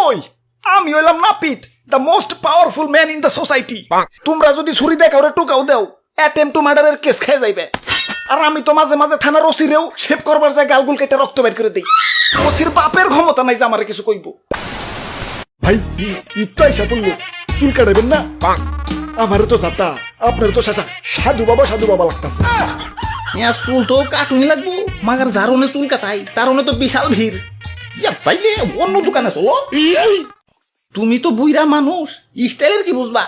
ওই আমি হইলাম নাপিত, the most powerful man in the society. তোমরা যদি ছুরি দেখাও রে টুকাও দেও, অ্যাটেম্প টু মার্ডারের কেস খেয়ে যাইবে। আর আমি তো মাঝে মাঝে থানার ওসিরেও শেভ করবার যায় গালগুল কেটে রক্ত বের করে দিই। ওসির বাপের ক্ষমতা নাই যে আমারে কিছু কইব। ভাই ইত্তা এসে বললো চুল কাটাবেন না, আমারে তো যাতা, আপনার তো সাধু বাবা লাগতাছে। চুল তো কাটুনি লাগবো, মাগার যারনে চুল কাটাই তারনে তো বিশাল ভিড়। তাইলে অন্য দোকানে চলো। তুমি তো বুইরা মানুষ, স্টাইলের কি বুঝবা?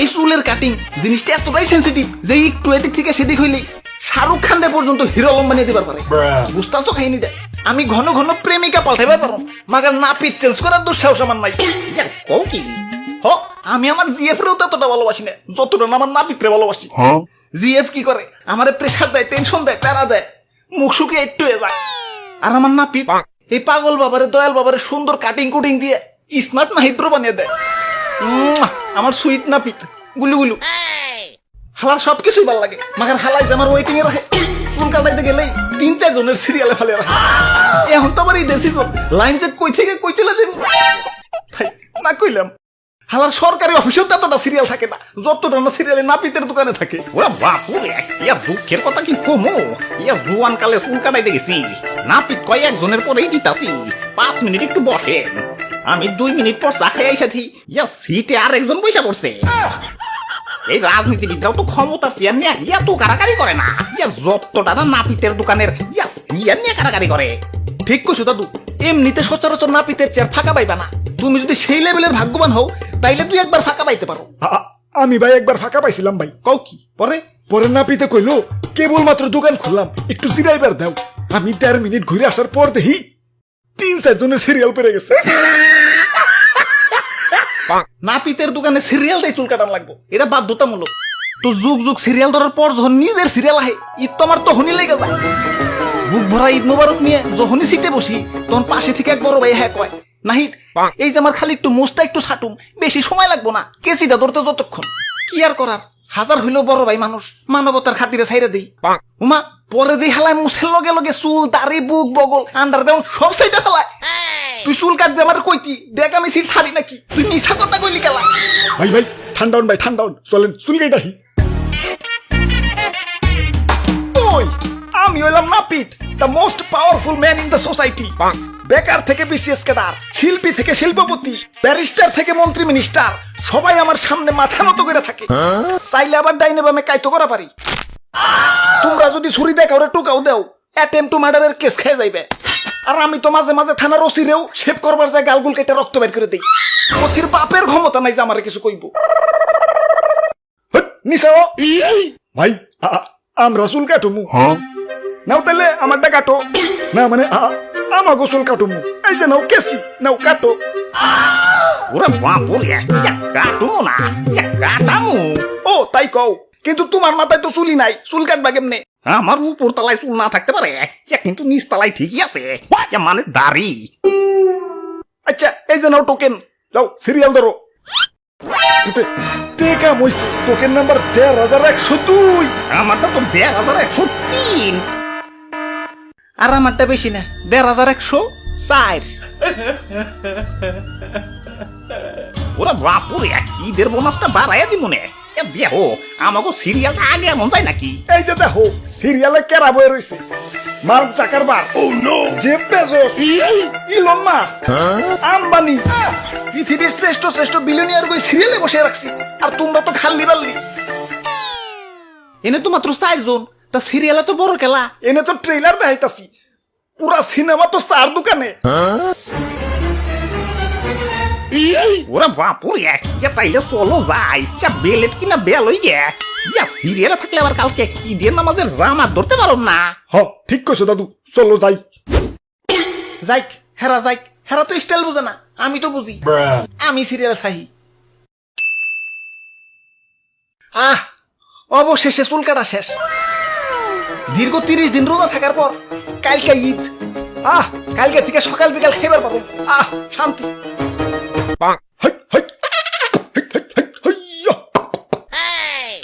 এই চুলের কাটিং জিনিসটা এতটাই সেন্সিটিভ যে একটু এদিক থেকে সেদিক হইলেই শাহরুখ খানের পর্যন্ত হিরো আলম বানিয়ে দিবার পারে। বুঝতাছ তো খাইনি দেয় আমি ঘন ঘন প্রেমিকা পাল্টাইবার পারো, মাগার নাপিত চেঞ্জ করার দুঃসাহস আমার নাই। কি হ, আমি আমার জিএফ রেও ততটা ভালোবাসি না যতটা আমার নাপিতরে ভালোবাসি। জিএফ কি করে আমারে প্রেসার দেয়, টেনশন দেয়, প্যারা দেয়, মুখ শুকিয়ে একটু হয়ে যায়। আর আমার নাপিত এই পাগল বাবারে দয়াল বাবারে সুন্দর কাটিং কুটিং দিয়ে স্মার্ট না হিদ্র বানিয়ে দেয়। আমার সুইট নাপিত গুলু গুলু। হালার সবকিছুই ভালো লাগে, মাগার হালাই যে আমার ওয়েটিং এ রাখে। চুল কাটাইতে গেলেই 3-4 জনের সিরিয়ালে ফেলে রাখে। এখন তো আমার ঈদের সিজন, লাইন যে কই থেকে কই চলে যাবো না কইলাম। হালার সরকারি অফিসেও ততটা সিরিয়াল থাকে না যতটা না সিরিয়ালে নাপিতের দোকানে থাকে। ওরা বাপুরে, ইয়া দুঃখের কথা কি কমো। ইয়া জুয়ান কালে চুল কাটাইতে গেছি, নাপিত কয়েকজনের পরেই দিতাছি 5 মিনিট একটু বসেন। আমি 2 মিনিট পর চা খাই আইসাথি, ইয়া সিটে আর একজন বইসা পড়ছে। এই রাজনীতিবিদরাও তো ক্ষমতার চেয়ার নিয়ে ইয়া তো কারাকারি করে না, ইয়া যতটা না নাপিতের দোকানের ইয়া চেয়ার নিয়ে কারাকারি করে। ঠিক কইছো দাদু, এমনিতে সচরাচর নাপিতের চেয়ার ফাঁকা পাইবা না। তুমি যদি সেই লেভেলের ভাগ্যবান হও তাইলে তুই একবার ফাঁকা পাইতে পারো। আমি ভাই একবার ফাঁকা পাইছিলাম ভাই। কও কি? পরে নাপিতে কইলো কেবলমাত্র দোকান খুললাম, একটু জিরাইবার দাও। আমি 1.5 মিনিট ঘুরে আসার পর দেখি 3-4 জনের সিরিয়াল পেরে গেছে। নাপিতের দোকানে সিরিয়াল দিয়ে চুল কাটান লাগবো, এটা বাধ্যতামূলক। তো যুগ যুগ সিরিয়াল ধরার পর যখন নিজের সিরিয়াল আহে, ঈদ তো আমার তখনই লেগে যায়। বুক ভরা ঈদ মোবারক নিয়ে যখনই সিটে বসি তখন পাশে থেকে এক বড় ভাই হ্যাঁ কয়, নাহিদ এই যে আমার খালি একটু মোস্তা একটু ছাটুম, বেশি সময় লাগবো না, কেসিটা ধরতে যতক্ষণ। কি আর করার, হাজার হইলেও বড় ভাই মানুষ, মানবতার খাতিরে ছাইরে দেই। উমা পরে দেই হালায় মুছের লগে লগে চুল দাড়ি বুক বগল আন্ডারগ্রাউন্ড সব সাইডে ফেলায়। তুই চুল কাটবি আমার কইতি, দেখ আমি সিট ছাড়ি নাকি? তুই মিছা কথা কইলি কেলা? ভাই ঠান্ডাউন ভাই ঠান্ডাউন, চলেন চুল কেটাহি। ওই আমি হইলাম নাপিত, the most powerful man in the society. বেকার থেকে বিসিএস ক্যাডার, শিল্পী থেকে শিল্পপতি, ব্যারিস্টার থেকে মন্ত্রী মিনিস্টার, সবাই আমার সামনে মাথা নত করে থাকে। চাইলে আবার ডাইনে বামে কাইতো করা পারি। তোমরা যদি ছুরি দেখাও রে টুকাও দেও, অ্যাটেম্প টু মার্ডারের কেস খেয়ে যাইবে। আর আমি তো মাঝে মাঝে থানার ওসিরেও শেভ করবার যায় গালগুল কেটে রক্ত বের করে দিই। ওসির বাপের ক্ষমতা নাই যে আমারে কিছু কইব। নিসাও ভাই আমরা চুল কাটুমু। নাও তাহলে আমারটা কাটো। না মানে আমার গোসল কাটুমু। এই যে নাও কেসি, নাও কাটো। ওরা বাপুরে, ইয়া কাটুমু না, ইয়া কাটামু। ও তাই কও, কিন্তু তোমার মাথায় তো চুলই নাই, চুল কাটবা কেমনে? আমার উপর তলায় চুল না থাকতে পারে, কিন্তু নিচ তলায় ঠিকই আছে, মানে দাড়ি। আচ্ছা এই যে নাও টোকেন, যাও সিরিয়াল ধরো। Token number 13102। আমারটা তো 13103। আর আমারটা বেশি না, 11104। ওরা বাপুরে, ঈদের বোনাসটা বাড়াইয়া দিব নে। দেখো আমাকে সিরিয়ালটা আগে এমন যায় নাকি? এই যে দেখো সিরিয়ালে কেরা বয়ে রয়েছে, mark Zuckerberg, Jeff Bezos, Elon Musk, Ambani, পৃথিবীর শ্রেষ্ঠ শ্রেষ্ঠ বিলিয়নিয়ার কই সিরিয়ালে বসে রাখছি। আর তোমরা তো খাল্লি বাল্লি। এনে তো মাত্র 4 জন, তা সিরিয়ালে তো বড় খেলা। এনে তো ট্রেলার দেখাইতাছি, পুরা সিনেমা তো 4 দোকানে। ওরা বাপুরে, তাইলে চলো যাই, বেলেট কিনা বেল হই গে। সিরিয়ালে থাকলে আবার কালকে ঈদের নামাজের জামাত ধরতে পারো না। ঠিক কইছো দাদু, চলো যাই। যাইক হেরা তো স্টাইল বুঝে না, আমি তো বুঝি। আমি সিরিয়াল থাই। অবশেষে চুল কাটা শেষ। দীর্ঘ 30 দিন রোজা থাকার পর কালকে ঈদ। কালকে থেকে সকাল বিকাল খাইবার পাবো। শান্তি।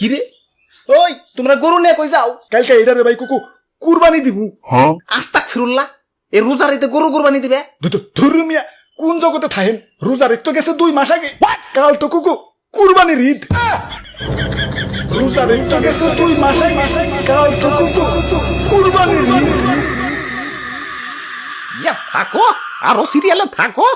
কিরে ওই তোমরা গরু নিয়ে কই যাও? কালকে এটারে ভাই কুরবানি দিমু। আস্তাগফিরুল্লাহ, এই রোজার ঈদে গরু কুরবানি দিবে? ধুরু মিয়া, কোন জগতে থাহেন? রোজার ঈদ তো গেছে 2 মাস আগে। কাল তো কুরবানির ঈদ। রোজার ঈদ তো গেছে 2 মাস আগে। কাল তো কুরবানির ঈদ। থাকো আরো সিরিয়ালে থাকো।